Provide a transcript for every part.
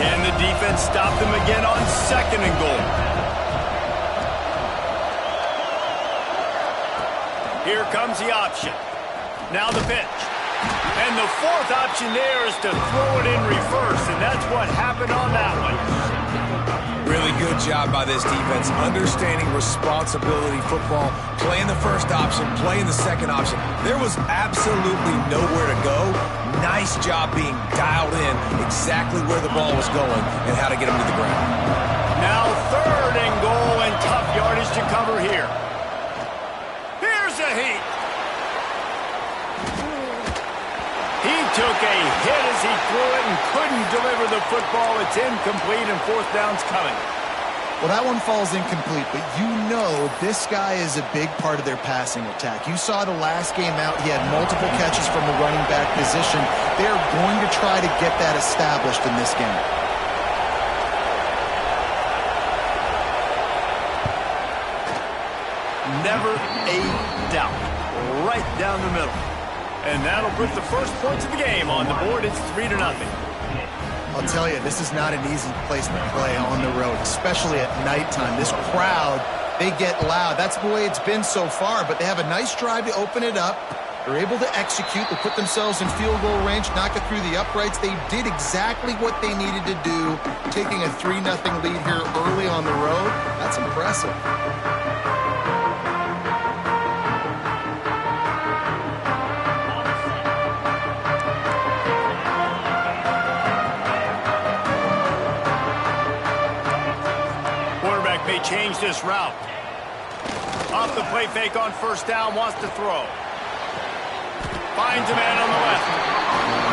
Can the defense stop them again on 2nd and goal? Here comes the option. Now the pitch. And the 4th option there is to throw it in reverse, and that's what happened on that one. Really good job by this defense, understanding responsibility football, playing the 1st option, playing the 2nd option. There was absolutely nowhere to go. Nice job being dialed in exactly where the ball was going and how to get him to the ground. Now 3rd and goal, and tough yardage to cover here. Here's a heat. He took a hit as he threw it and couldn't deliver the football. It's incomplete, and 4th down's coming. Well, that one falls incomplete, but you know this guy is a big part of their passing attack. You saw the last game out, he had multiple catches from the running back position. They're going to try to get that established in this game. Never a doubt. Right down the middle. And that'll put the first points of the game on the board. It's 3-0. I'll tell you, this is not an easy place to play on the road, especially at nighttime. This crowd, they get loud. That's the way it's been so far, but they have a nice drive to open it up. They're able to execute. They put themselves in field goal range, knock it through the uprights. They did exactly what they needed to do, taking a 3-0 lead here early on the road. That's impressive. May change this route. Off the play fake on 1st down, wants to throw. Finds a man on the left.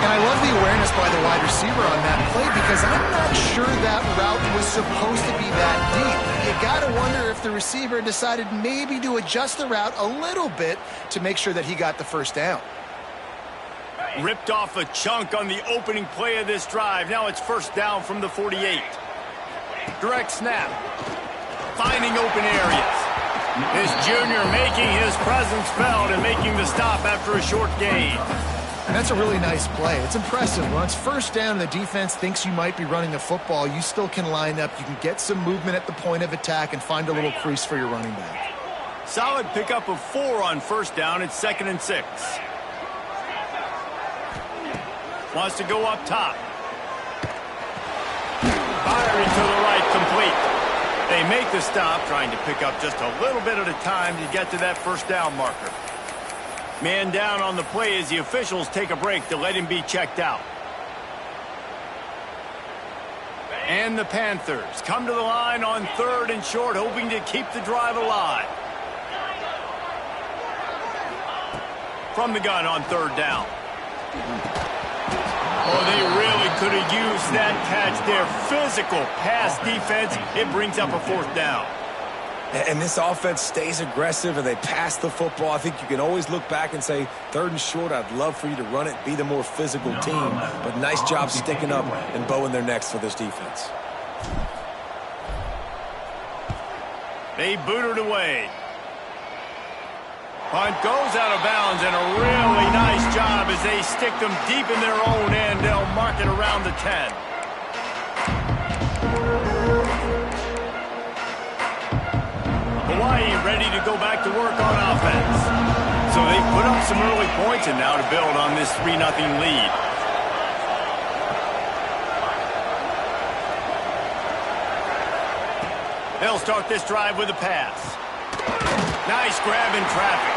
And I love the awareness by the wide receiver on that play because I'm not sure that route was supposed to be that deep. You got to wonder if the receiver decided maybe to adjust the route a little bit to make sure that he got the 1st down. Ripped off a chunk on the opening play of this drive. Now it's 1st down from the 48. Direct snap. Finding open areas. This junior making his presence felt and making the stop after a short gain. And that's a really nice play. It's impressive. When it's 1st down and the defense thinks you might be running the football, you still can line up. You can get some movement at the point of attack and find a little crease for your running back. Solid pickup of 4 on 1st down. It's 2nd and 6. Wants to go up top. Firing to the right, complete. They make the stop, trying to pick up just a little bit at a time to get to that 1st down marker. Man down on the play as the officials take a break to let him be checked out. And the Panthers come to the line on 3rd and short, hoping to keep the drive alive. From the gun on 3rd down. Oh, they really could have used that catch there. Physical pass defense. It brings up a 4th down. And this offense stays aggressive and they pass the football. I think you can always look back and say, 3rd and short, I'd love for you to run it, be the more physical team. But nice job sticking up and bowing their necks for this defense. They boot it away. Punt goes out of bounds, and a really nice job as they stick them deep in their own end. They'll mark it around the 10. Hawaii ready to go back to work on offense. So they put up some early points and now to build on this 3-0 lead. They'll start this drive with a pass. Nice grab in traffic.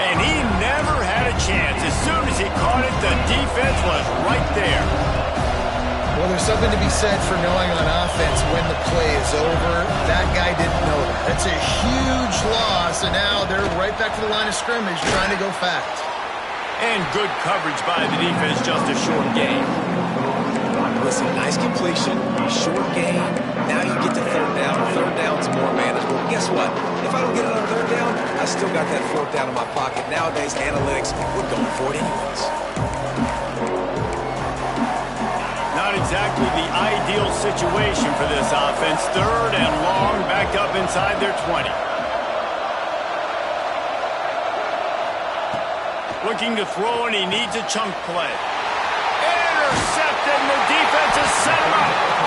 And he never had a chance. As soon as he caught it, the defense was right there. Well, there's something to be said for knowing on offense when the play is over. That guy didn't know that. That's a huge loss, and now they're right back to the line of scrimmage trying to go fast. And good coverage by the defense, just a short gain. Listen, nice completion, short gain. Now you get to 3rd down. 3rd down's more manageable. Guess what? If I don't get it on 3rd down, I still got that 4th down in my pocket. Nowadays, analytics, we're going for it anyways. Not exactly the ideal situation for this offense. 3rd and long, backed up inside their 20. Looking to throw, and he needs a chunk play. Intercepted, and the defense has set him up.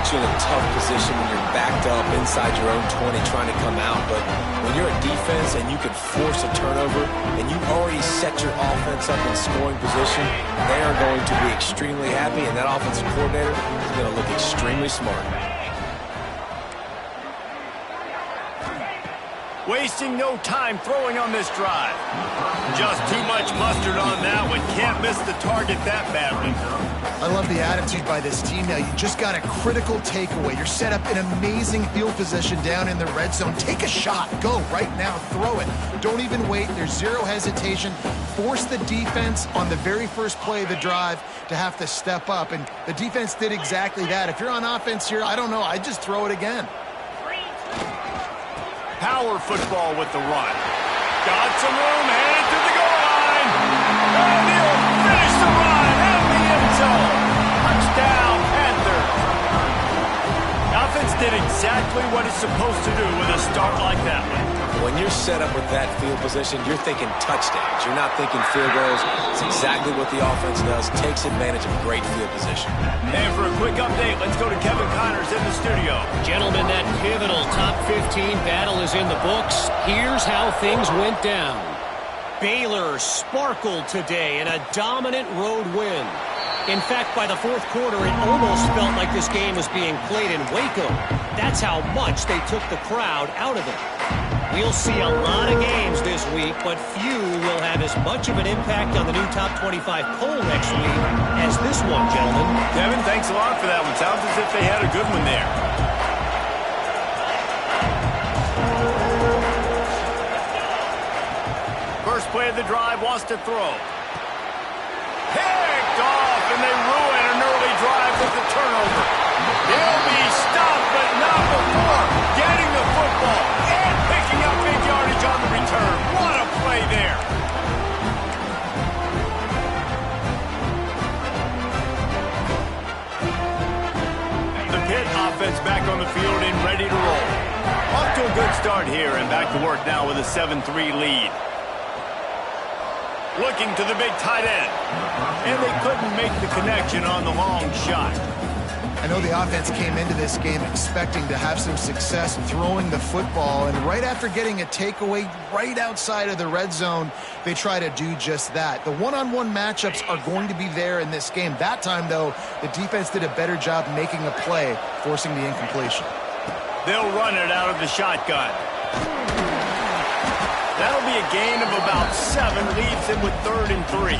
put you in a tough position when you're backed up inside your own 20 trying to come out. But when you're a defense and you can force a turnover and you've already set your offense up in scoring position, they are going to be extremely happy, and that offensive coordinator is going to look extremely smart. Wasting no time throwing on this drive. Just too much mustard on that one. Can't miss the target that badly. I love the attitude by this team now. You just got a critical takeaway. You're set up in amazing field position down in the red zone. Take a shot. Go right now. Throw it. Don't even wait. There's zero hesitation. Force the defense on the very first play of the drive to have to step up. And the defense did exactly that. If you're on offense here, I don't know. I'd just throw it again. Power football with the run. Got some room, headed to the goal line. And he'll finish the run at the end zone. Touchdown, Panthers. The offense did exactly what it's supposed to do with a start like that one. When you're set up with that field position, you're thinking touchdowns. You're not thinking field goals. It's exactly what the offense does. Takes advantage of great field position. And for a quick update, let's go to Kevin Connors in the studio. Gentlemen, that pivotal top 15 battle is in the books. Here's how things went down. Baylor sparkled today in a dominant road win. In fact, by the fourth quarter, it almost felt like this game was being played in Waco. That's how much they took the crowd out of it. We'll see a lot of games this week, but few will have as much of an impact on the new top 25 poll next week as this one, gentlemen. Kevin, thanks a lot for that one. Sounds as if they had a good one there. First play of the drive, wants to throw. Picked off, and they ruin an early drive with the turnover. He'll be stopped, but not before getting the football and picking up big yardage on the return. What a play there. The Pitt offense back on the field and ready to roll. Off to a good start here and back to work now with a 7-3 lead. Looking to the big tight end. And they couldn't make the connection on the long shot. I know the offense came into this game expecting to have some success throwing the football, and right after getting a takeaway right outside of the red zone, they try to do just that. The one-on-one matchups are going to be there in this game. That time, though, the defense did a better job making a play, forcing the incompletion. They'll run it out of the shotgun. That'll be a gain of about 7, leaves them with 3rd and 3.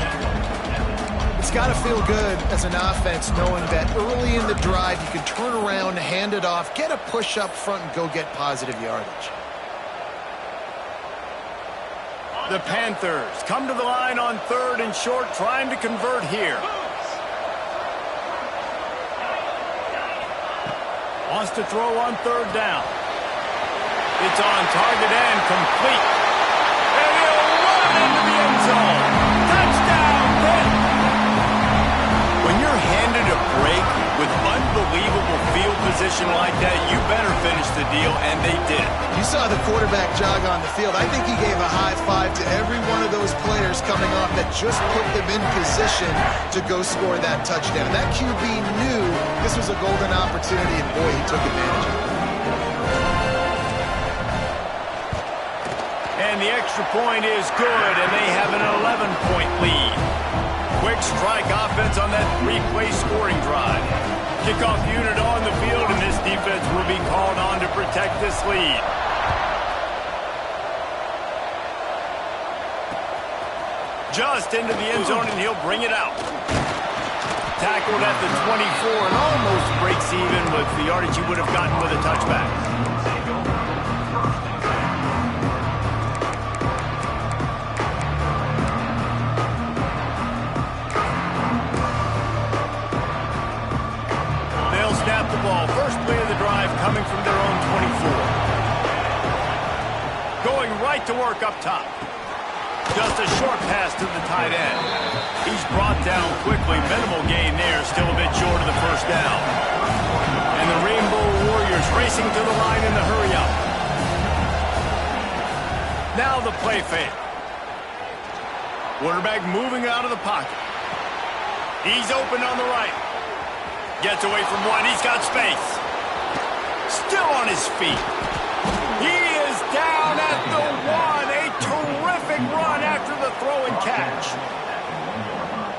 It's got to feel good as an offense knowing that early in the drive you can turn around, hand it off, get a push up front, and go get positive yardage. The Panthers come to the line on 3rd and short, trying to convert here. Wants to throw on 3rd down. It's on target and complete. And he'll run into the end zone. Touchdown, Pitt! When you're handed a break with unbelievable field position like that, you better finish the deal, and they did. You saw the quarterback jog on the field. I think he gave a high five to every one of those players coming off that just put them in position to go score that touchdown. That QB knew this was a golden opportunity, and boy, he took advantage of it. And the extra point is good, and they have an 11-point lead. Quick strike offense on that 3-play scoring drive. Kickoff unit on the field, and this defense will be called on to protect this lead. Just into the end zone, and he'll bring it out. Tackled at the 24 and almost breaks even with the yardage he would have gotten with a touchback. Snap the ball. First play of the drive coming from their own 24. Going right to work up top. Just a short pass to the tight end. He's brought down quickly. Minimal gain there. Still a bit short of the first down. And the Rainbow Warriors racing to the line in the hurry up. Now the play fake. Quarterback moving out of the pocket. He's open on the right. Gets away from one. He's got space. Still on his feet. He is down at the one. A terrific run after the throw and catch.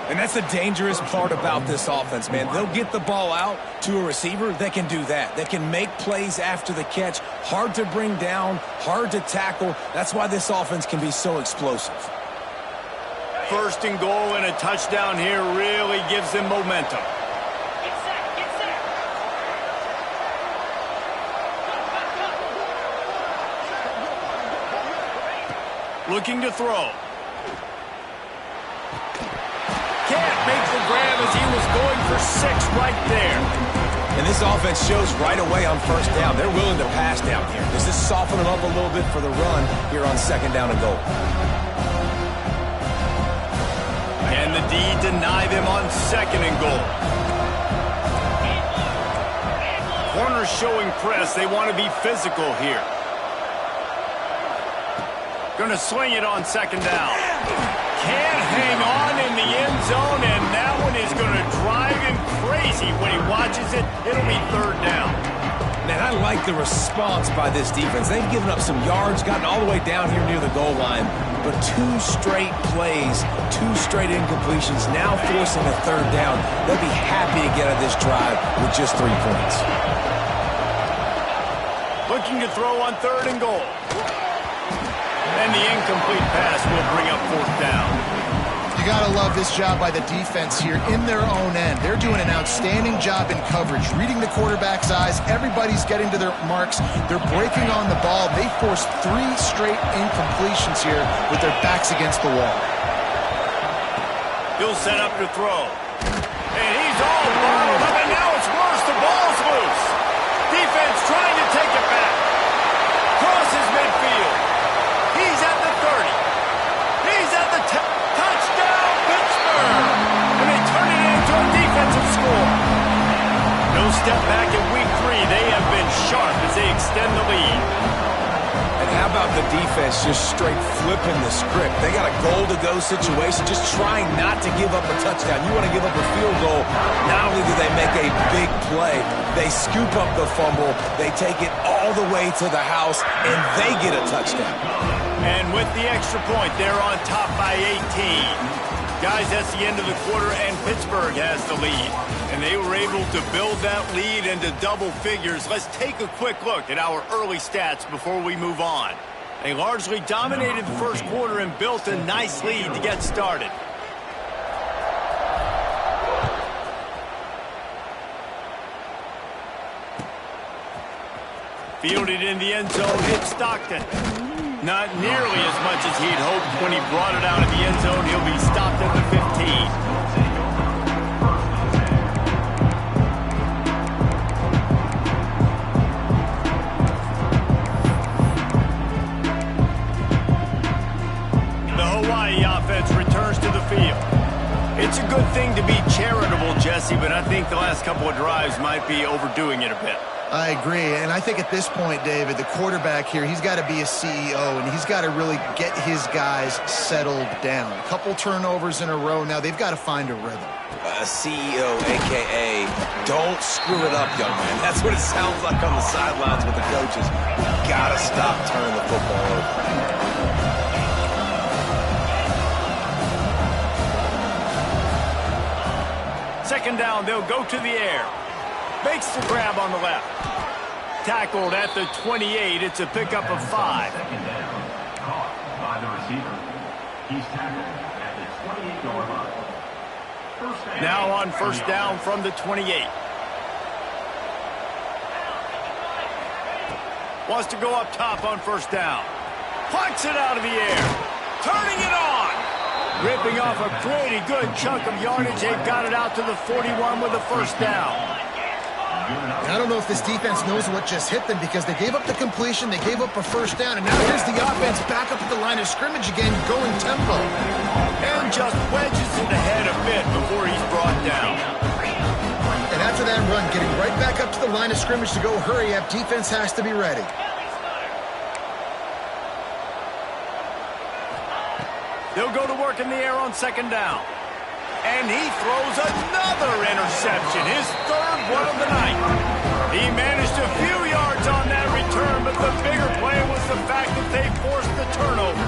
And that's the dangerous part about this offense, man. They'll get the ball out to a receiver. They can do that. They can make plays after the catch. Hard to bring down, hard to tackle. That's why this offense can be so explosive. First and goal and a touchdown here really gives them momentum. Looking to throw. Can't make the grab as he was going for 6 right there. And this offense shows right away on first down. They're willing to pass down here. Does this soften them up a little bit for the run here on second down and goal? And the D deny them on second and goal. Corners showing press. They want to be physical here. Going to sling it on second down. Can't hang on in the end zone, and that one is going to drive him crazy when he watches it. It'll be third down. Man, I like the response by this defense. They've given up some yards, gotten all the way down here near the goal line, but 2 straight plays, 2 straight incompletions, now forcing a third down. They'll be happy to get out of this drive with just 3 points. Looking to throw on third and goal. And the incomplete pass will bring up fourth down. You got to love this job by the defense here in their own end. They're doing an outstanding job in coverage, reading the quarterback's eyes. Everybody's getting to their marks. They're breaking on the ball. They forced 3 straight incompletions here with their backs against the wall. He'll set up to throw. And he's all bottled up, and now it's worse. The ball's loose. Defense trying to take it back. Crosses midfield. He's at the 30. He's at the 10. Touchdown, Pittsburgh! And they turn it into a defensive score. No step back in week 3. They have been sharp as they extend the lead. And how about the defense just straight flipping the script? They got a goal-to-go situation, just trying not to give up a touchdown. You want to give up a field goal, not only do they make a big play, they scoop up the fumble, they take it all the way to the house, and they get a touchdown. And with the extra point, they're on top by 18. Guys, that's the end of the quarter, and Pittsburgh has the lead. And they were able to build that lead into double figures. Let's take a quick look at our early stats before we move on. They largely dominated the first quarter and built a nice lead to get started. Fielded in the end zone, hit Stockton. Not nearly as much as he'd hoped when he brought it out of the end zone. He'll be stopped at the 15. The Hawaii offense returns to the field. It's a good thing to be charitable, Jesse, but I think the last couple of drives might be overdoing it a bit. I agree, and I think at this point, David, the quarterback here, he's got to be a CEO, and he's got to really get his guys settled down. A couple turnovers in a row. Now they've got to find a rhythm. A CEO, a.k.a. don't screw it up, young man. That's what it sounds like on the sidelines with the coaches. You got to stop turning the football over. Second down, they'll go to the air. Makes the grab on the left. Tackled at the 28. It's a pickup of 5. Second down. Caught by the receiver. He's tackled at the 28-yard line. First down. Now on first down from the 28. Wants to go up top on first down. Plucks it out of the air. Turning it on. Ripping off a pretty good chunk of yardage. They've got it out to the 41 with a first down. I don't know if this defense knows what just hit them because they gave up the completion, they gave up a first down, and now here's the offense back up at the line of scrimmage again, going tempo. And just wedges it ahead a bit before he's brought down. And after that run, getting right back up to the line of scrimmage to go hurry up, defense has to be ready. They'll go to work in the air on second down. And he throws another interception, his third one of the night. He managed a few yards on that return, but the bigger play was the fact that they forced the turnover.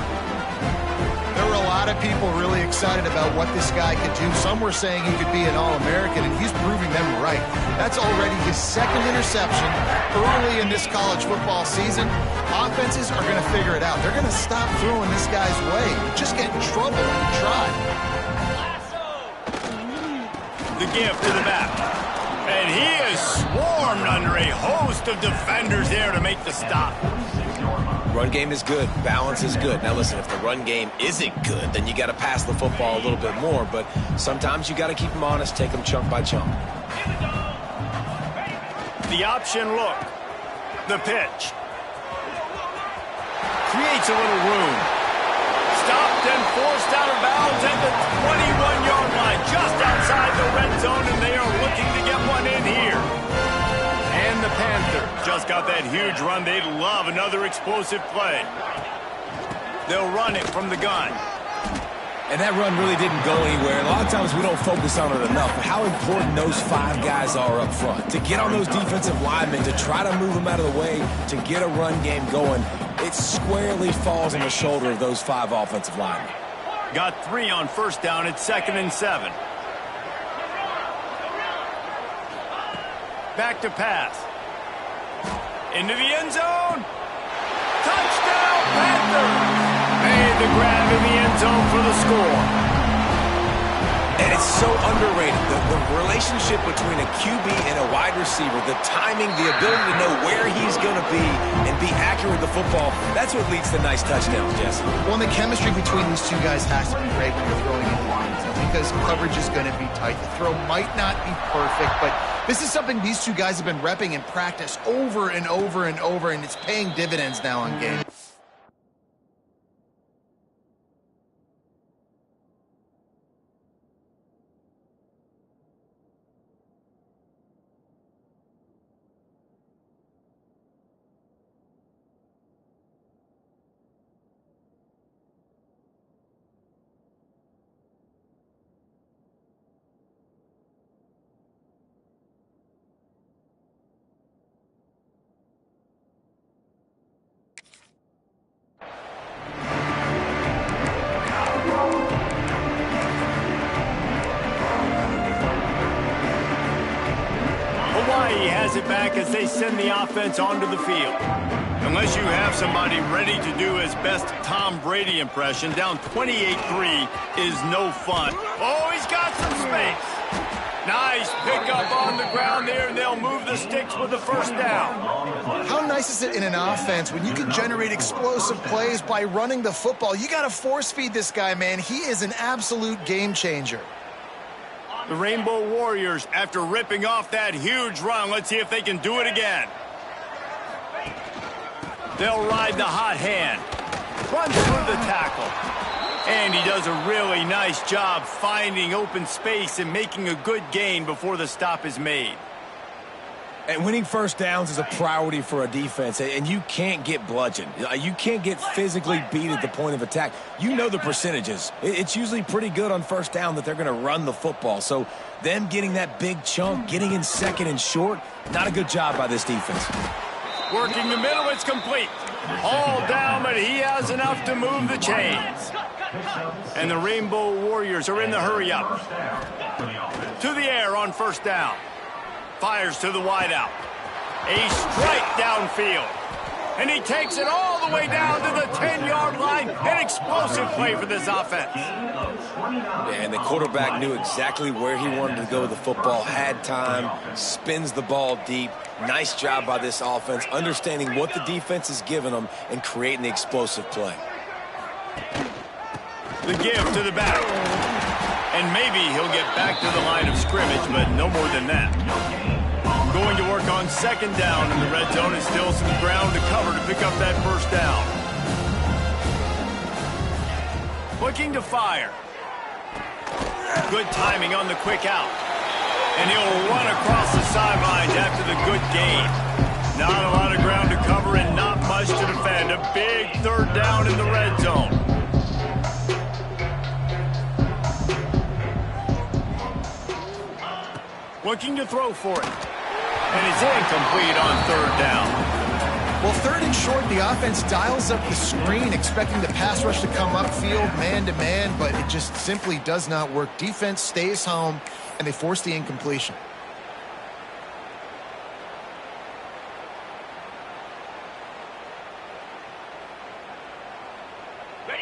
There were a lot of people really excited about what this guy could do. Some were saying he could be an All-American, and he's proving them right. That's already his second interception early in this college football season. Offenses are going to figure it out. They're going to stop throwing this guy's way. You just get in trouble when you try. The give to the back. And he is swarmed under a host of defenders there to make the stop. Run game is good. Balance is good. Now listen, if the run game isn't good, then you got to pass the football a little bit more. But sometimes you got to keep them honest, take them chunk by chunk. The option look. The pitch. Creates a little room. Stopped and forced out of bounds at the 21-yard line, just outside the red zone, and they are looking to get one in here. And the Panthers just got that huge run. They'd love another explosive play. They'll run it from the gun. And that run really didn't go anywhere. A lot of times we don't focus on it enough, but how important those 5 guys are up front. To get on those defensive linemen, to try to move them out of the way, to get a run game going, it squarely falls on the shoulder of those 5 offensive linemen. Got 3 on first down at 2nd and 7. Back to pass. Into the end zone. Touchdown, Panthers! Made the grab in the end zone for the score. And it's so underrated. The relationship between a QB and a wide receiver, the timing, the ability to know where he's going to be and be accurate with the football, that's what leads to nice touchdowns, Jesse. Well, and the chemistry between these two guys has to be great when you're throwing into the end zone because coverage is going to be tight. The throw might not be perfect, but this is something these two guys have been repping in practice over and over and over, and it's paying dividends now in game. Hawaii has it back as they send the offense onto the field. Unless you have somebody ready to do his best Tom Brady impression, down 28-3 is no fun. Oh, he's got some space. Nice pickup on the ground there, and they'll move the sticks with the first down. How nice is it in an offense when you can generate explosive plays by running the football? You got to force feed this guy, man. He is an absolute game changer. The Rainbow Warriors, after ripping off that huge run, let's see if they can do it again. They'll ride the hot hand. Runs through the tackle. And he does a really nice job finding open space and making a good gain before the stop is made. And winning first downs is a priority for a defense, and you can't get bludgeoned. You can't get physically beat at the point of attack. You know the percentages. It's usually pretty good on first down that they're going to run the football. So them getting that big chunk, getting in second and short, not a good job by this defense. Working the middle, it's complete. All down, but he has enough to move the chains. And the Rainbow Warriors are in the hurry-up. To the air on first down. Fires to the wideout. A strike downfield. And he takes it all the way down to the 10-yard line. An explosive play for this offense. Yeah, and the quarterback knew exactly where he wanted to go with the football, had time, spins the ball deep. Nice job by this offense, understanding what the defense is giving them and creating the explosive play. The give to the back. And maybe he'll get back to the line of scrimmage, but no more than that. Going to work on second down in the red zone, and still some ground to cover to pick up that first down. Looking to fire. Good timing on the quick out. And he'll run across the sidelines after the good gain. Not a lot of ground to cover and not much to defend. A big third down in the red zone. Looking to throw for it. And it's incomplete on third down. Well, third and short, the offense dials up the screen, expecting the pass rush to come upfield, man-to-man, but it just simply does not work. Defense stays home, and they force the incompletion.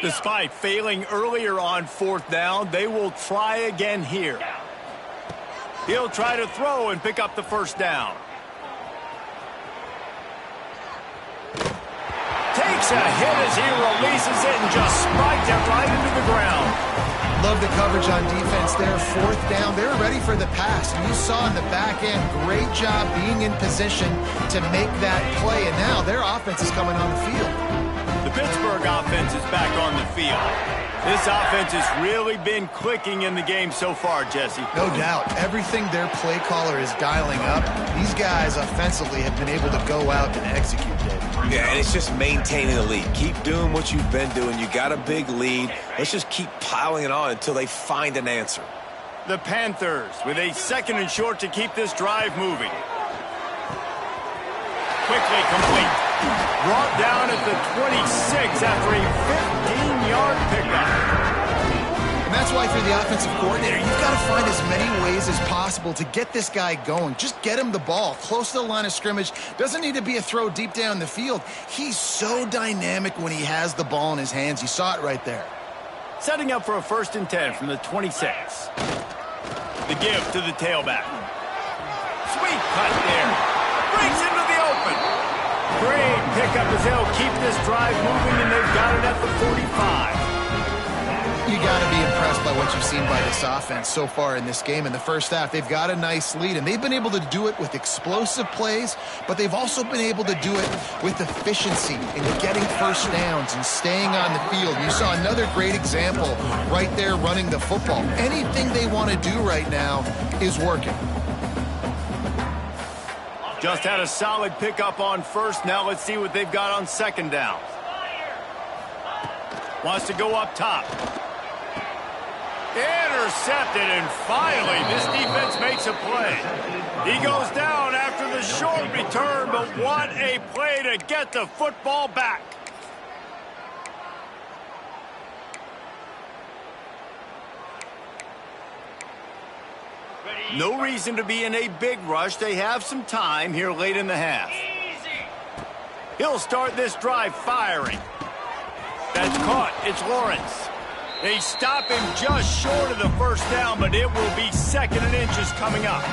Despite failing earlier on fourth down, they will try again here. He'll try to throw and pick up the first down. Takes a hit as he releases it and just spikes it right into the ground. Love the coverage on defense there. Fourth down, they're ready for the pass. And you saw in the back end, great job being in position to make that play. And now their offense is coming on the field. The Pittsburgh offense is back on the field. This offense has really been clicking in the game so far, Jesse. No doubt. Everything their play caller is dialing up, these guys offensively have been able to go out and execute it. Yeah, and it's just maintaining the lead. Keep doing what you've been doing. You got a big lead. Let's just keep piling it on until they find an answer. The Panthers with a second and short to keep this drive moving. Quickly complete. Brought down at the 26 after a 15-yard pickup. And that's why, if you're the offensive coordinator, you've got to find as many ways as possible to get this guy going. Just get him the ball close to the line of scrimmage. Doesn't need to be a throw deep down the field. He's so dynamic when he has the ball in his hands. You saw it right there. Setting up for a 1st and 10 from the 26. The give to the tailback. Sweet cut there. Brings into the open. Great pickup as they'll keep this drive moving, and they've got it at the 45. You got to be impressed by what you've seen by this offense so far in this game. In the first half, they've got a nice lead, and they've been able to do it with explosive plays, but they've also been able to do it with efficiency in getting first downs and staying on the field. You saw another great example right there running the football. Anything they want to do right now is working. Just had a solid pickup on first. Now let's see what they've got on second down. Wants to go up top. Intercepted, and finally this defense makes a play. He goes down after the short return, but what a play to get the football back. No reason to be in a big rush. They have some time here late in the half. He'll start this drive firing. That's caught. It's Lawrence. They stop him just short of the first down, but it will be 2nd and inches coming up.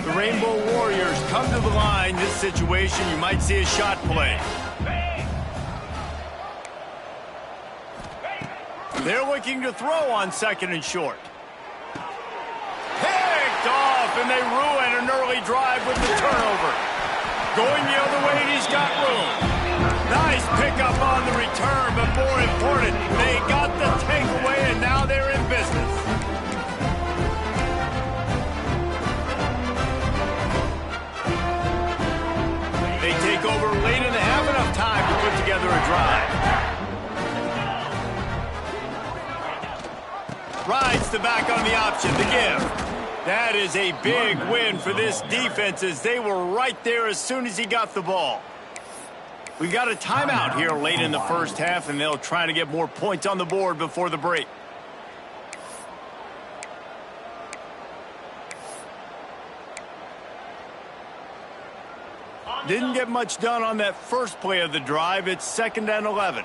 The Rainbow Warriors come to the line. This situation, you might see a shot play. They're looking to throw on 2nd and short. Picked off, and they ruin an early drive with the turnover. Going the other way, and he's got room. Nice pickup on the return, but more important, they got the takeaway, and now they're in business. They take over late and they have enough time to put together a drive. Rides the back on the option, the give. That is a big win for this defense as they were right there as soon as he got the ball. We've got a timeout here late in the first half, and they'll try to get more points on the board before the break. Didn't get much done on that first play of the drive. It's 2nd and 11.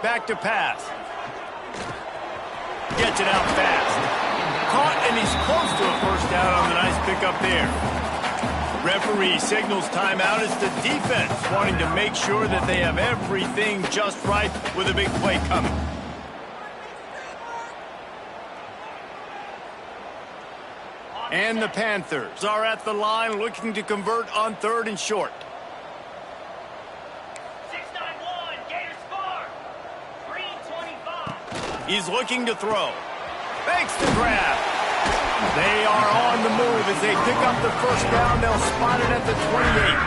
Back to pass. Gets it out fast. Caught, and he's close to a first down on the nice pickup there. Referee signals timeout as the defense wanting to make sure that they have everything just right with a big play coming. And the Panthers are at the line looking to convert on 3rd and short. 691, Gators score. 3:25. He's looking to throw. Makes the grab. They are on the move as they pick up the first down. They'll spot it at the 28.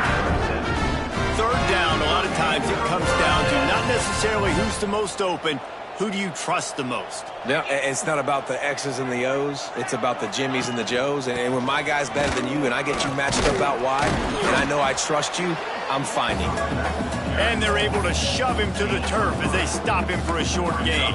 3rd down, a lot of times times it comes down to not necessarily who's the most open, who do you trust the most? No, it's not about the X's and the O's. It's about the Jimmys and the Joes. And when my guy's better than you and I get you matched up out wide, and I know I trust you, I'm finding you. And they're able to shove him to the turf as they stop him for a short gain.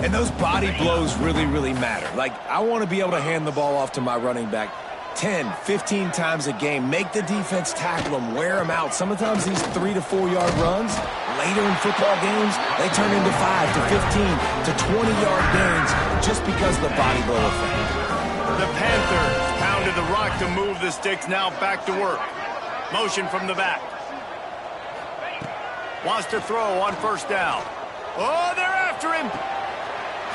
And those body blows really, really matter. Like, I want to be able to hand the ball off to my running back 10, 15 times a game. Make the defense tackle him, wear him out. Sometimes these 3 to 4 yard runs, later in football games, they turn into 5 to 15 to 20-yard gains just because of the body blow effect. The Panthers pounded the rock to move the sticks, now back to work. Motion from the back. Wants to throw on first down. Oh, they're after him.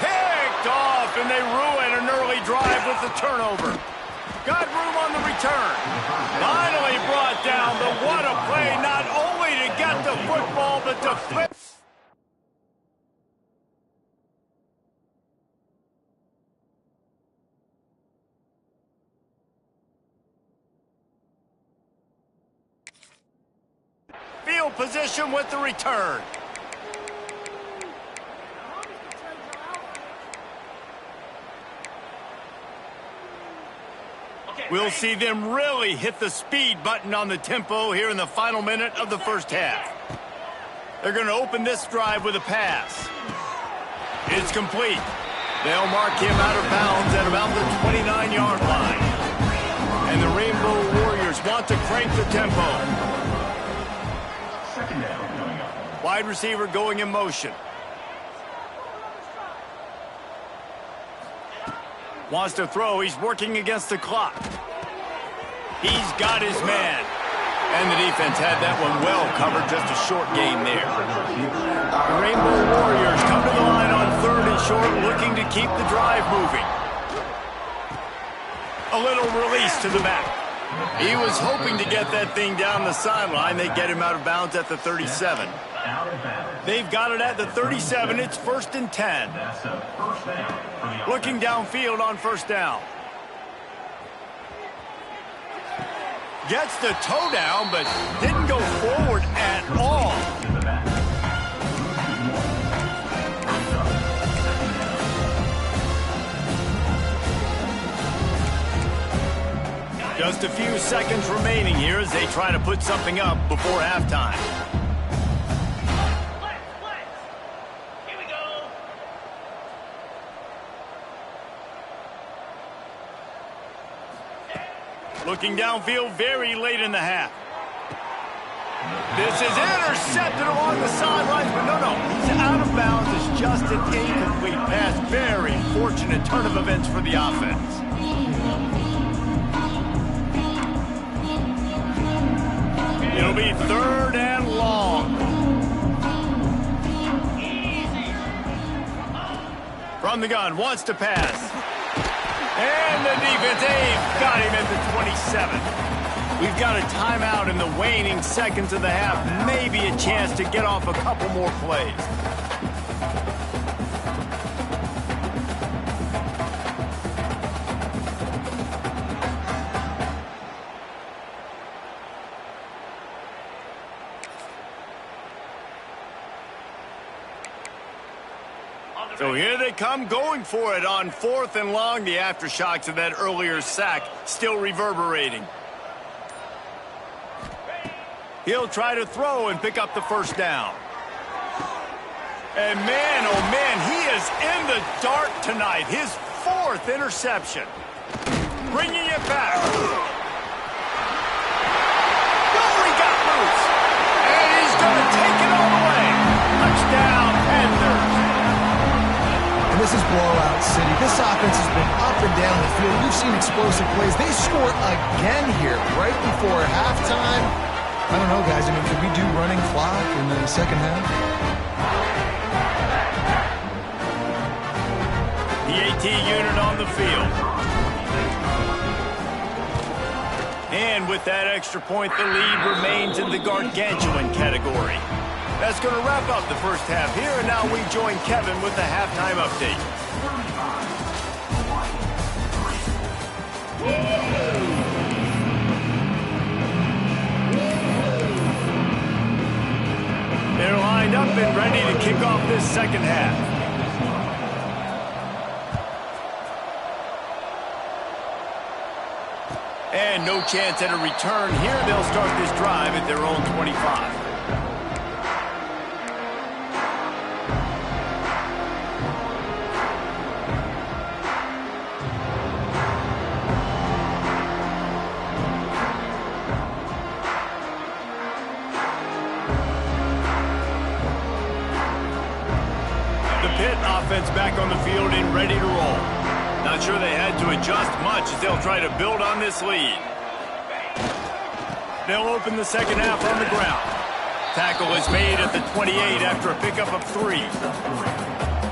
Picked off, and they ruin an early drive with the turnover. Got room on the return. Finally brought down, but what a play, not only to get the football, but to flip. Field position with the return. We'll see them really hit the speed button on the tempo here in the final minute of the first half. They're going to open this drive with a pass. It's complete. They'll mark him out of bounds at about the 29-yard line. And the Rainbow Warriors want to crank the tempo. Second down coming up. Wide receiver going in motion. Wants to throw. He's working against the clock. He's got his man. And the defense had that one well covered. Just a short gain there. The Rainbow Warriors come to the line on 3rd and short, looking to keep the drive moving. A little release to the back. He was hoping to get that thing down the sideline. They get him out of bounds at the 37. They've got it at the 37. It's 1st and 10. That's a first down for the Looking downfield on first down. Gets the toe down, but didn't go forward at all. Just a few seconds remaining here as they try to put something up before halftime. Here we go. Looking downfield very late in the half. This is intercepted along the sidelines, but no, he's out of bounds. It's just an incomplete pass. Very fortunate turn of events for the offense. It'll be 3rd and long. From the gun, wants to pass. And the defense, they've got him at the 27. We've got a timeout in the waning seconds of the half. Maybe a chance to get off a couple more plays. So here they come going for it on 4th and long. The aftershocks of that earlier sack still reverberating. He'll try to throw and pick up the first down. And man, oh man, he is in the dark tonight. His 4th interception. Bringing it back. Oh, he got loose. And he's going to take it all the way. Touchdown, Panthers. And this is blowout city. This offense has been up and down the field. We've seen explosive plays. They score again here right before halftime. I don't know, guys. I mean, could we do running clock in the second half? The AT unit on the field. And with that extra point, the lead remains in the gargantuan category. That's going to wrap up the first half here, and now we join Kevin with the halftime update. up and ready to kick off this second half. And no chance at a return here. They'll start this drive at their own 25. Pitt offense back on the field and ready to roll. Not sure they had to adjust much as they'll try to build on this lead. They'll open the second half on the ground. Tackle is made at the 28 after a pickup of 3.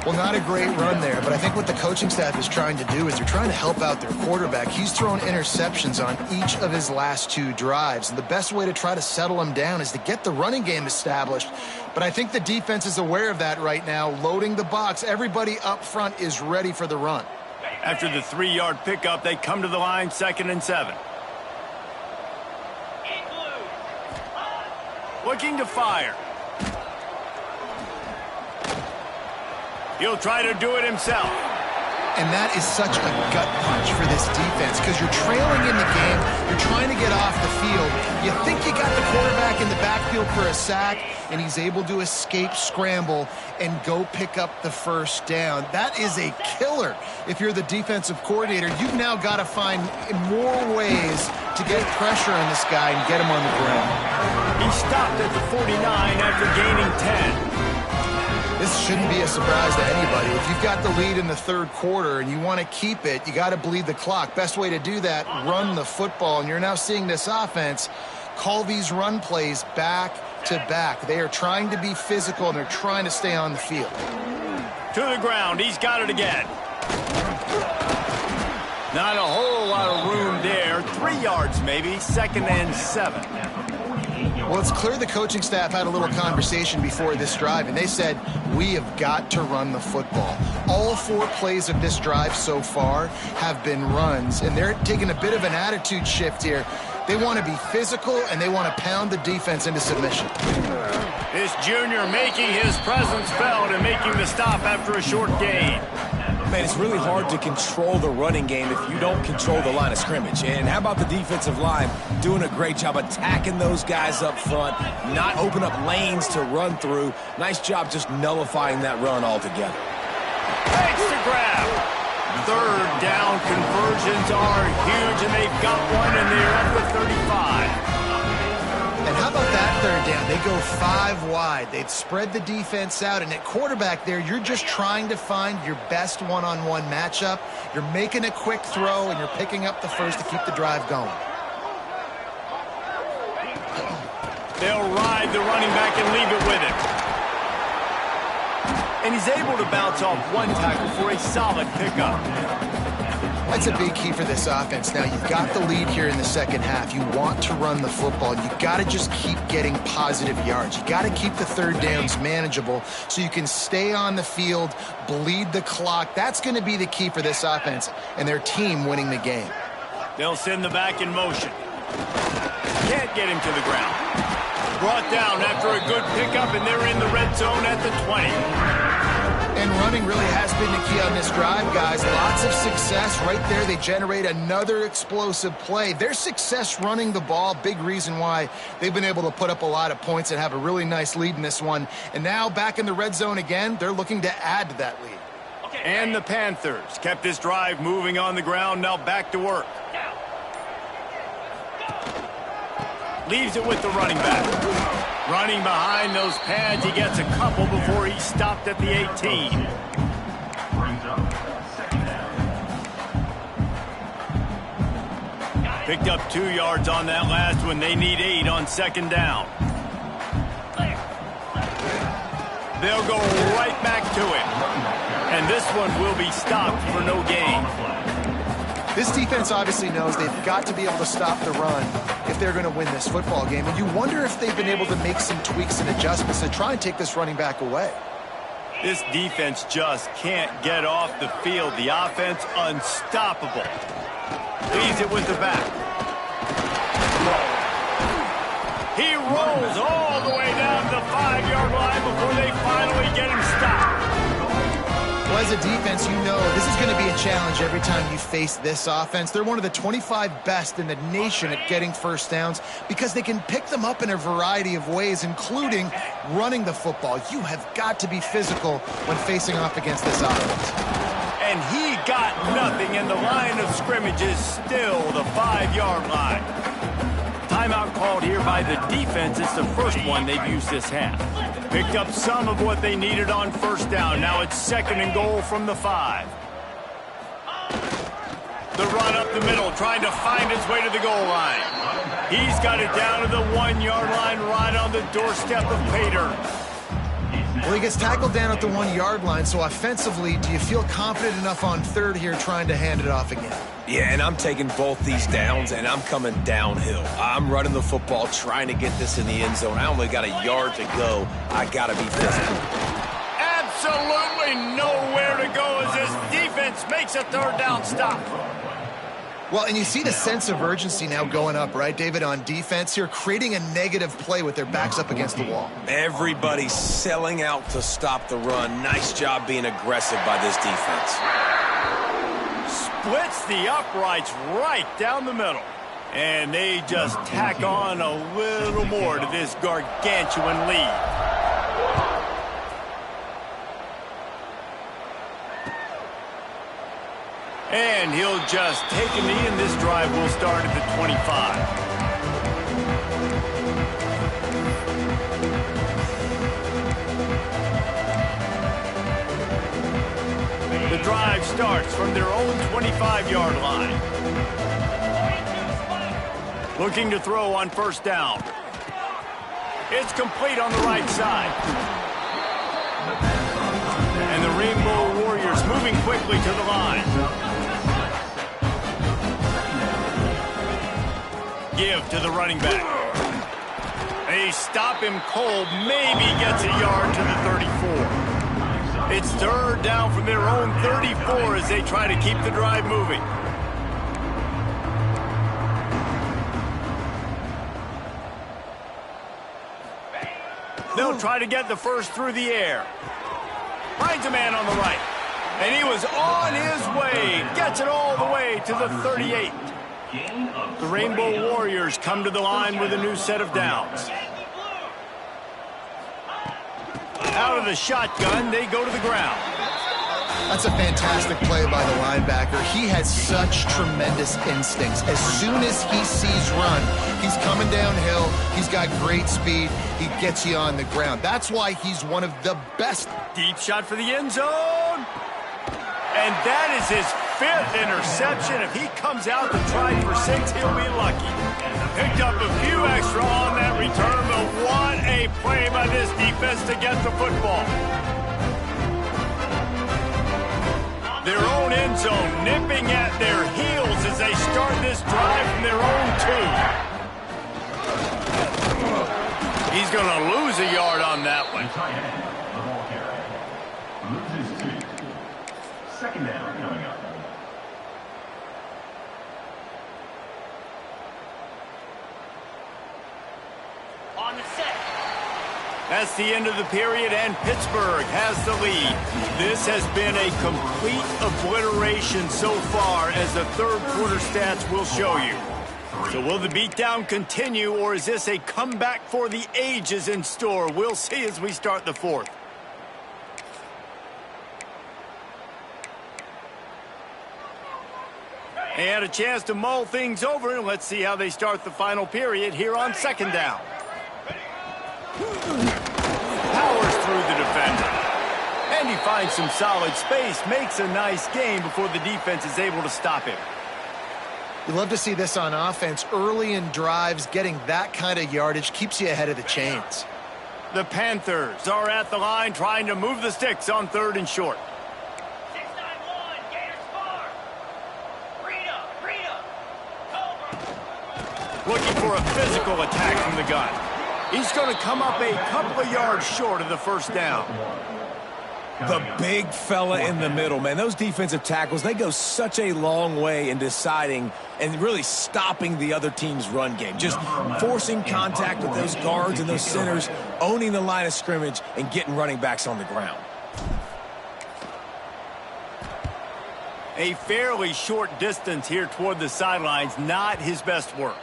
Well, not a great run there, but I think what the coaching staff is trying to do is they're trying to help out their quarterback. He's thrown interceptions on each of his last 2 drives, and the best way to try to settle him down is to get the running game established. But I think the defense is aware of that right now, loading the box. Everybody up front is ready for the run. After the 3-yard pickup, they come to the line, 2nd and 7. Looking to fire. He'll try to do it himself. And that is such a gut punch for this defense because you're trailing in the game. You're trying to get off the field. You think you got the quarterback in the backfield for a sack, and he's able to escape scramble and go pick up the first down. That is a killer. If you're the defensive coordinator, you've now got to find more ways to get pressure on this guy and get him on the ground. He stopped at the 49 after gaining 10. This shouldn't be a surprise to anybody. If you've got the lead in the 3rd quarter and you want to keep it, you got to bleed the clock. Best way to do that, run the football. And you're now seeing this offense call these run plays back to back. They are trying to be physical, and they're trying to stay on the field. To the ground. He's got it again. Not a whole lot of room there. 3 yards maybe. 2nd and 7. Well, it's clear the coaching staff had a little conversation before this drive, and they said, we have got to run the football. All 4 plays of this drive so far have been runs, and they're taking a bit of an attitude shift here. They want to be physical, and they want to pound the defense into submission. This junior making his presence felt and making the stop after a short gain. Man, it's really hard to control the running game if you don't control the line of scrimmage. And how about the defensive line doing a great job attacking those guys up front, not open up lanes to run through. Nice job just nullifying that run altogether. Takes the grab. 3rd down conversions are huge, and they've got one, and they're at the 35. And how about that 3rd down? They go 5 wide. They've spread the defense out, and at quarterback there, you're just trying to find your best one-on-one matchup. You're making a quick throw, and you're picking up the first to keep the drive going. They'll ride the running back and leave it with him. And he's able to bounce off 1 tackle for a solid pickup. That's a big key for this offense. Now, you've got the lead here in the second half. You want to run the football. You've got to just keep getting positive yards. You've got to keep the 3rd downs manageable so you can stay on the field, bleed the clock. That's going to be the key for this offense and their team winning the game. They'll send the back in motion. Can't get him to the ground. Brought down after a good pickup, and they're in the red zone at the 20. And running really has been the key on this drive, guys. Lots of success right there. They generate another explosive play. Their success running the ball, big reason why they've been able to put up a lot of points and have a really nice lead in this one. And now back in the red zone again, they're looking to add to that lead. And the Panthers kept this drive moving on the ground, now back to work. Leaves it with the running back. Running behind those pads, he gets a couple before he stopped at the 18. Picked up 2 yards on that last one. They need 8 on 2nd down. They'll go right back to it. And this one will be stopped for no gain. This defense obviously knows they've got to be able to stop the run if they're going to win this football game. And you wonder if they've been able to make some tweaks and adjustments to try and take this running back away. This defense just can't get off the field. The offense unstoppable. Leaves it with the back. He rolls all the way down to the 5. 5-yard line before they finally get him stopped. Well, as a defense, you know this is going to be a challenge every time you face this offense. They're one of the 25 best in the nation at getting first downs because they can pick them up in a variety of ways, including running the football. You have got to be physical when facing off against this offense. And he got nothing, and the line of scrimmage is still the 5-yard line. Timeout called here by the defense. It's the first one they've used this half. Picked up some of what they needed on first down. Now it's 2nd and goal from the 5. The run up the middle, trying to find his way to the goal line. He's got it down to the 1-yard line, right on the doorstep of Pater. Well, he gets tackled down at the 1-yard line, so offensively, do you feel confident enough on 3rd here trying to hand it off again? Yeah, and I'm taking both these downs, and I'm coming downhill. I'm running the football, trying to get this in the end zone. I only got a yard to go. I got to be physical. Absolutely nowhere to go as this defense makes a 3rd down stop. Well, and you see the sense of urgency now going up, right, David, on defense here, creating a negative play with their backs up against the wall. Everybody's selling out to stop the run. Nice job being aggressive by this defense. Splits the uprights right down the middle. And they just tack on a little more to this gargantuan lead. And he'll just take a knee, and this drive will start at the 25. The drive starts from their own 25-yard line. Looking to throw on first down. It's complete on the right side. And the Rainbow Warriors moving quickly to the line. Give to the running back. They stop him cold, maybe gets a yard to the 34. It's 3rd down from their own 34 as they try to keep the drive moving. They'll try to get the first through the air. Finds a man on the right. And he was on his way. Gets it all the way to the 38. The Rainbow Warriors come to the line with a new set of downs. Out of the shotgun, they go to the ground. That's a fantastic play by the linebacker. He has such tremendous instincts. As soon as he sees run, he's coming downhill. He's got great speed. He gets you on the ground. That's why he's one of the best. Deep shot for the end zone. And that is his 5th interception. If he comes out to try for 6, he'll be lucky. Picked up a few extra on that return, but what a play by this defense to get the football. Their own end zone nipping at their heels as they start this drive from their own 2. He's going to lose a yard on that one. The ball carrier loses 2. 2nd down coming up. On the set. That's the end of the period, and Pittsburgh has the lead. This has been a complete obliteration so far, as the 3rd quarter stats will show you. So will the beatdown continue, or is this a comeback for the ages in store? We'll see as we start the 4th. And a chance to mull things over, and let's see how they start the final period here on 2nd down. Powers through the defender. And he finds some solid space, makes a nice gain before the defense is able to stop him. You love to see this on offense. Early in drives, getting that kind of yardage keeps you ahead of the chains. The Panthers are at the line trying to move the sticks on 3rd and short. 691, Gators far. Rita. Cobra. Looking for a physical attack from the gun. He's going to come up a couple of yards short of the first down. The big fella in the middle, man. Those defensive tackles, they go such a long way in deciding and really stopping the other team's run game. Just forcing contact with those guards and those centers, owning the line of scrimmage, and getting running backs on the ground. A fairly short distance here toward the sidelines, not his best work.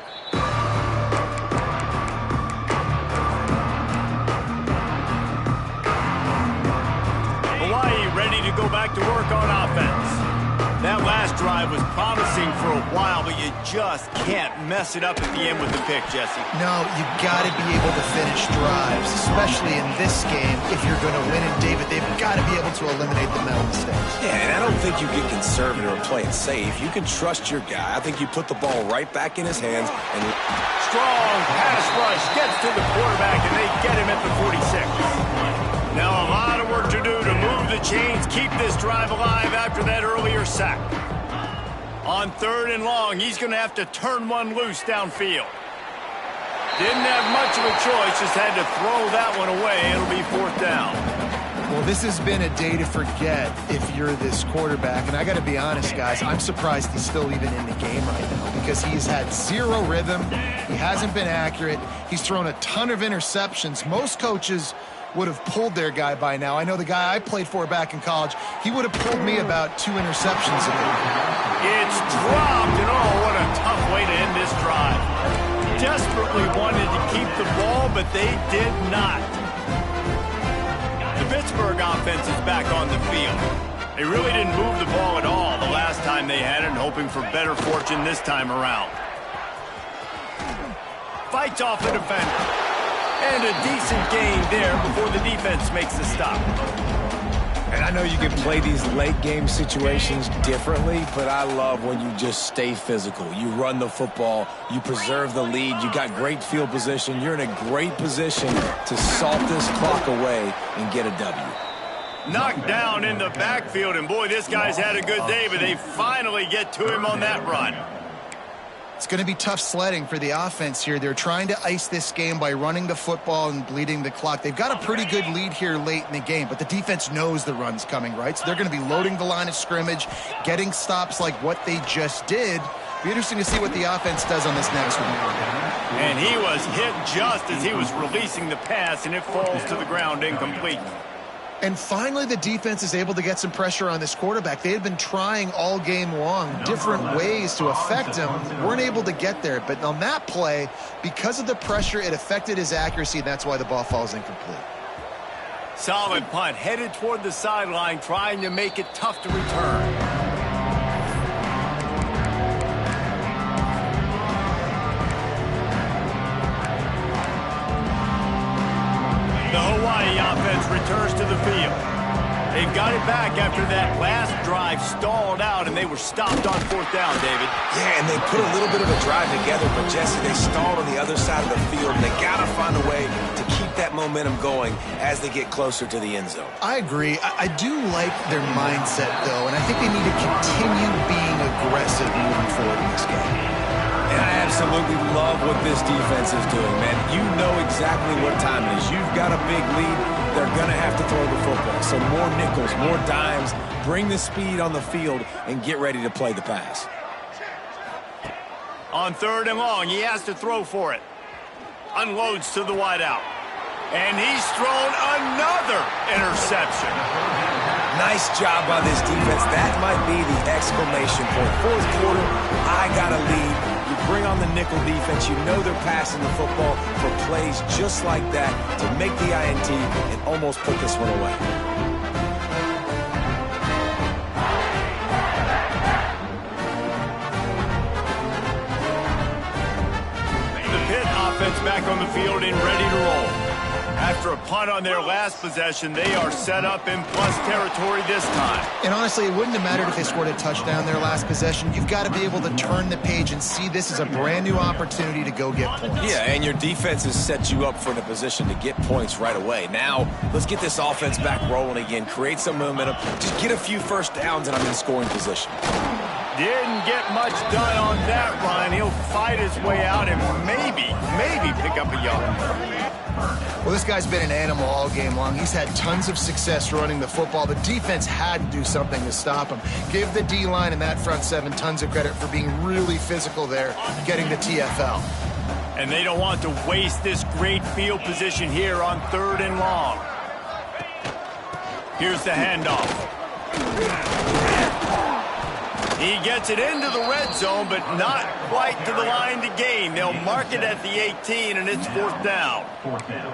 Hawaii ready to go back to work on offense. That last drive was promising for a while, but you just can't mess it up at the end with the pick, Jesse. No, you got to be able to finish drives, especially in this game. If you're going to win it, David, they've got to be able to eliminate the mental mistakes. Yeah, and I don't think you get conservative or play it safe. You can trust your guy. I think you put the ball right back in his hands. And strong pass rush gets to the quarterback, and they get him at the 46. Now a lot of work to do to move the chains, keep this drive alive after that earlier sack. On 3rd and long, he's going to have to turn one loose downfield. Didn't have much of a choice, just had to throw that one away. It'll be 4th down. Well, this has been a day to forget if you're this quarterback. And I got to be honest, guys, I'm surprised he's still even in the game right now because he's had zero rhythm. He hasn't been accurate. He's thrown a ton of interceptions. Most coaches would have pulled their guy by now. I know the guy I played for back in college, he would have pulled me about 2 interceptions ago. It's dropped, and oh, what a tough way to end this drive. Desperately wanted to keep the ball, but they did not. The Pittsburgh offense is back on the field. They really didn't move the ball at all the last time they had it, hoping for better fortune this time around. Fights off the defender. And a decent gain there before the defense makes the stop. And I know you can play these late game situations differently, but I love when you just stay physical. You run the football, you preserve the lead, you got great field position. You're in a great position to salt this clock away and get a W. Knocked down in the backfield, and boy, this guy's had a good day, but they finally get to him on that run. It's going to be tough sledding for the offense here. They're trying to ice this game by running the football and bleeding the clock. They've got a pretty good lead here late in the game, but the defense knows the run's coming, right? So they're going to be loading the line of scrimmage, getting stops like what they just did. Be interesting to see what the offense does on this next one. And he was hit just as he was releasing the pass, and it falls to the ground incomplete. And finally, the defense is able to get some pressure on this quarterback. They had been trying all game long different ways to affect him. Weren't able to get there. But on that play, because of the pressure, it affected his accuracy, and that's why the ball falls incomplete. Solid punt, headed toward the sideline, trying to make it tough to return. The Hawaii offense returns to the field. They've got it back after that last drive stalled out, and they were stopped on 4th down, David. Yeah, and they put a little bit of a drive together, but Jesse, they stalled on the other side of the field, and they got to find a way to keep that momentum going as they get closer to the end zone. I agree. I do like their mindset, though, and I think they need to continue being aggressive moving forward in this game. And I absolutely love what this defense is doing, man. You know exactly what time it is. You've got a big lead. They're going to have to throw the football. So more nickels, more dimes, bring the speed on the field, and get ready to play the pass. On 3rd and long, he has to throw for it. Unloads to the wideout. And he's thrown another interception. Nice job by this defense. That might be the exclamation point. 4th quarter, I got a lead. You bring on the nickel defense. You know they're passing the football for plays just like that to make the INT and almost put this one away. The Pitt offense back on the field and ready to roll. After a punt on their last possession, they are set up in plus territory this time. And honestly, it wouldn't have mattered if they scored a touchdown their last possession. You've got to be able to turn the page and see this as a brand new opportunity to go get points. Yeah, and your defense has set you up for the position to get points right away. Now, let's get this offense back rolling again, create some momentum, just get a few first downs, and I'm in scoring position. Didn't get much done on that run. He'll fight his way out and maybe pick up a yard. Well, this guy's been an animal all game long. He's had tons of success running the football. The defense had to do something to stop him. Give the D-line and that front seven tons of credit for being really physical there, getting the TFL. And they don't want to waste this great field position here on 3rd and long. Here's the handoff. He gets it into the red zone, but not quite to the line to gain. They'll mark it at the 18, and it's 4th down. 4th down.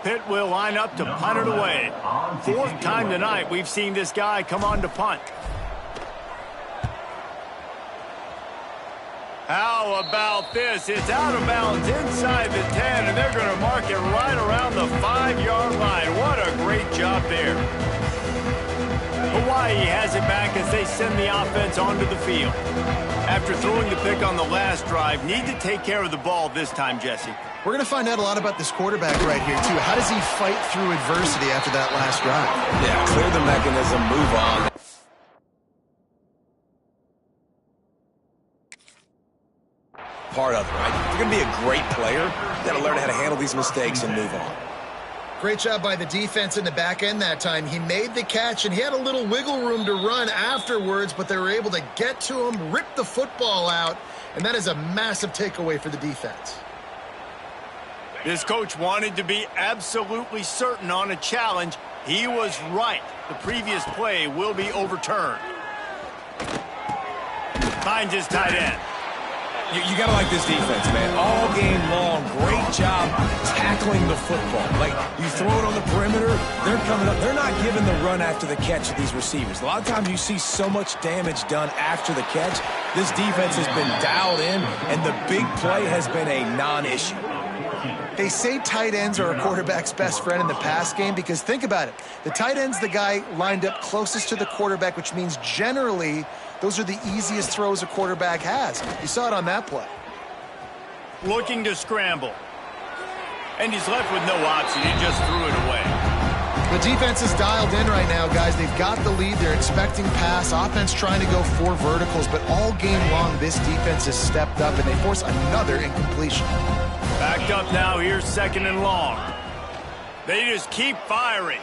Pitt will line up to punt it away. 4th time tonight we've seen this guy come on to punt. How about this? It's out of bounds inside the 10, and they're going to mark it right around the 5-yard line. What a great job there. Hawaii has it back as they send the offense onto the field. After throwing the pick on the last drive, need to take care of the ball this time, Jesse. We're going to find out a lot about this quarterback right here, too. How does he fight through adversity after that last drive? Yeah, clear the mechanism, move on. Part of it, right? If you're going to be a great player, you got to learn how to handle these mistakes and move on. Great job by the defense in the back end that time. He made the catch, and he had a little wiggle room to run afterwards, but they were able to get to him, rip the football out, and that is a massive takeaway for the defense. This coach wanted to be absolutely certain on a challenge. He was right. The previous play will be overturned. Finds his tight end. You got to like this defense, man. All game long, great job tackling the football. Like, you throw it on the perimeter, they're coming up. They're not giving the run after the catch to these receivers. A lot of times you see so much damage done after the catch. This defense has been dialed in, and the big play has been a non-issue. They say tight ends are a quarterback's best friend in the pass game because think about it. The tight end's the guy lined up closest to the quarterback, which means generally those are the easiest throws a quarterback has. You saw it on that play. Looking to scramble. And he's left with no option. He just threw it away. The defense is dialed in right now, guys. They've got the lead. They're expecting pass. Offense trying to go 4 verticals, but all game long this defense has stepped up, and they force another incompletion. Backed up now. Here's 2nd and long. They just keep firing.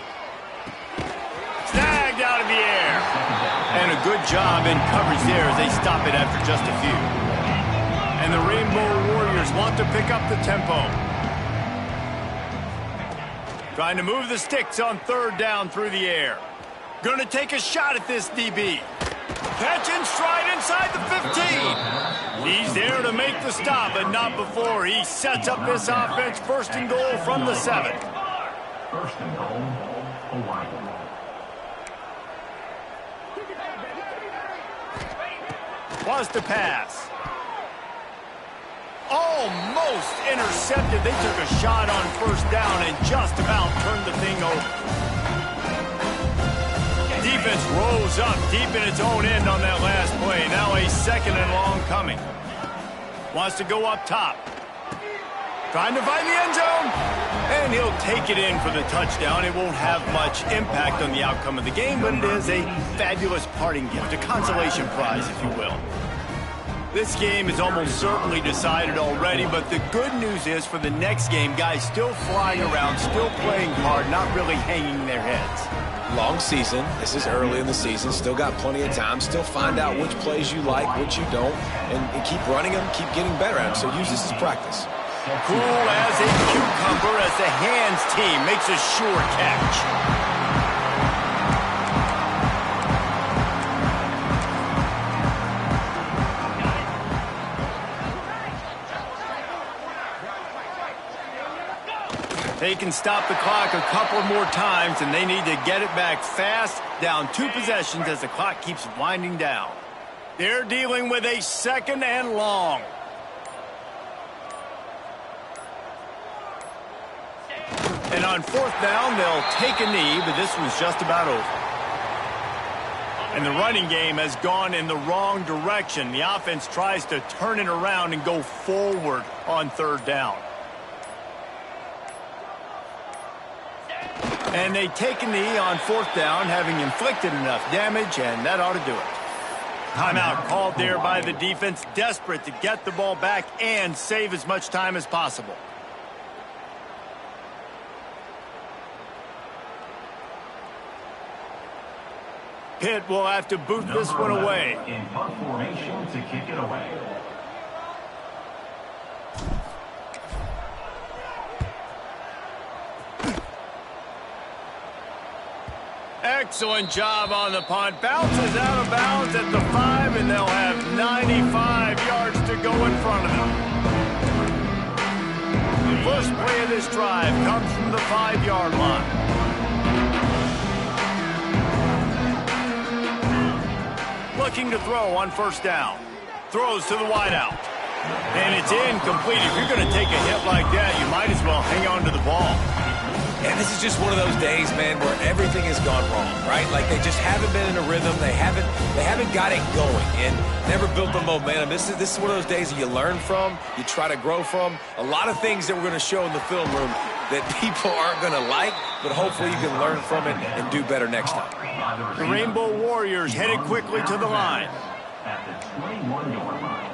Snagged out of the air. And a good job in coverage there as they stop it after just a few. And the Rainbow Warriors want to pick up the tempo. Trying to move the sticks on 3rd down through the air. Going to take a shot at this DB. Catch and stride inside the 15. He's there to make the stop, but not before. He sets up this offense 1st and goal from the 7. 1st and goal, Hawaii. Wants to pass. Almost intercepted. They took a shot on 1st down and just about turned the thing over. Defense rose up deep in its own end on that last play. Now a 2nd and long coming. Wants to go up top. Trying to find the end zone. And he'll take it in for the touchdown. It won't have much impact on the outcome of the game, but it is a fabulous parting gift, a consolation prize, if you will. This game is almost certainly decided already, but the good news is for the next game, guys still flying around, still playing hard, not really hanging their heads. Long season. This is early in the season. Still got plenty of time. Still find out which plays you like, which you don't, and keep running them, keep getting better at them. So use this as practice. Cool as a cucumber as the hands team makes a sure catch. They can stop the clock a couple more times, and they need to get it back fast, down 2 possessions as the clock keeps winding down. They're dealing with a 2nd and long. And on 4th down, they'll take a knee, but this one's just about over. And the running game has gone in the wrong direction. The offense tries to turn it around and go forward on 3rd down. And they take a knee on fourth down, having inflicted enough damage, and that ought to do it. Timeout called there by the defense, desperate to get the ball back and save as much time as possible. Pitt will have to boot this one away. In punt formation to kick it away. Excellent job on the punt. Bounces out of bounds at the 5, and they'll have 95 yards to go in front of them. The first play of this drive comes from the 5-yard line. Looking to throw on first down. Throws to the wideout. And it's incomplete. If you're going to take a hit like that, you might as well hang on to the ball. And this is just one of those days, man, where everything has gone wrong, right? Like they just haven't been in a rhythm. They haven't got it going and never built the momentum. This is one of those days that you learn from, you try to grow from. A lot of things that we're going to show in the film room that people aren't going to like, but hopefully you can learn from it and do better next time. The Rainbow Warriors headed quickly to the line. At the 21-yard line.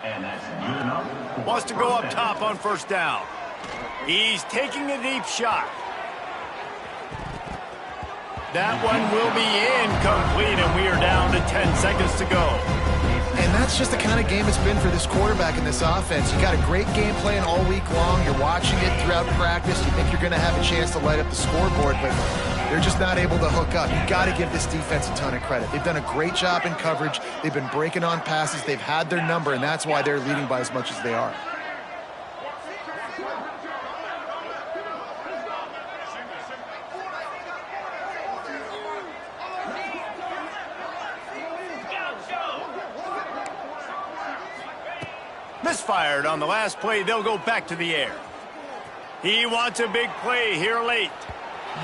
And that's good enough. Wants to go up top on first down. He's taking a deep shot. That one will be incomplete, and we are down to 10 seconds to go. And that's just the kind of game it's been for this quarterback in this offense. You got a great game plan all week long. You're watching it throughout practice. You think you're going to have a chance to light up the scoreboard, but they're just not able to hook up. You got to give this defense a ton of credit. They've done a great job in coverage. They've been breaking on passes. They've had their number, and that's why they're leading by as much as they are. Misfired on the last play. They'll go back to the air. He wants a big play here late.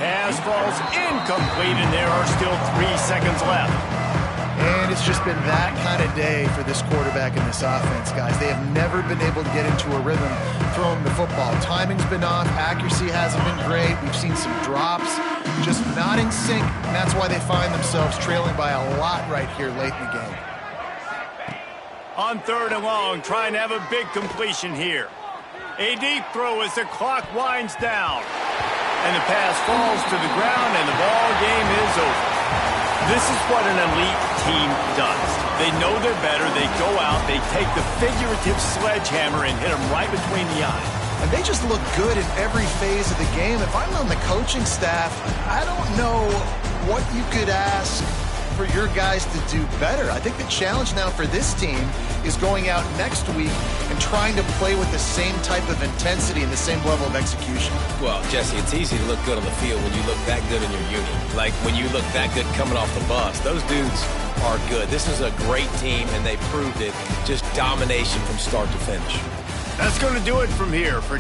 Pass falls incomplete, and there are still 3 seconds left. And it's just been that kind of day for this quarterback and this offense, guys. They have never been able to get into a rhythm throwing the football. Timing's been off. Accuracy hasn't been great. We've seen some drops, just not in sync, and that's why they find themselves trailing by a lot right here late in the game. On third and long, trying to have a big completion here. A deep throw as the clock winds down. And the pass falls to the ground, and the ball game is over. This is what an elite team does. They know they're better. They go out, they take the figurative sledgehammer and hit them right between the eyes. And they just look good in every phase of the game. If I'm on the coaching staff, I don't know what you could ask for your guys to do better. I think the challenge now for this team is going out next week and trying to play with the same type of intensity and the same level of execution. Well, Jesse, it's easy to look good on the field when you look that good in your unit. Like when you look that good coming off the bus. Those dudes are good. This is a great team, and they proved it. Just domination from start to finish. That's going to do it from here for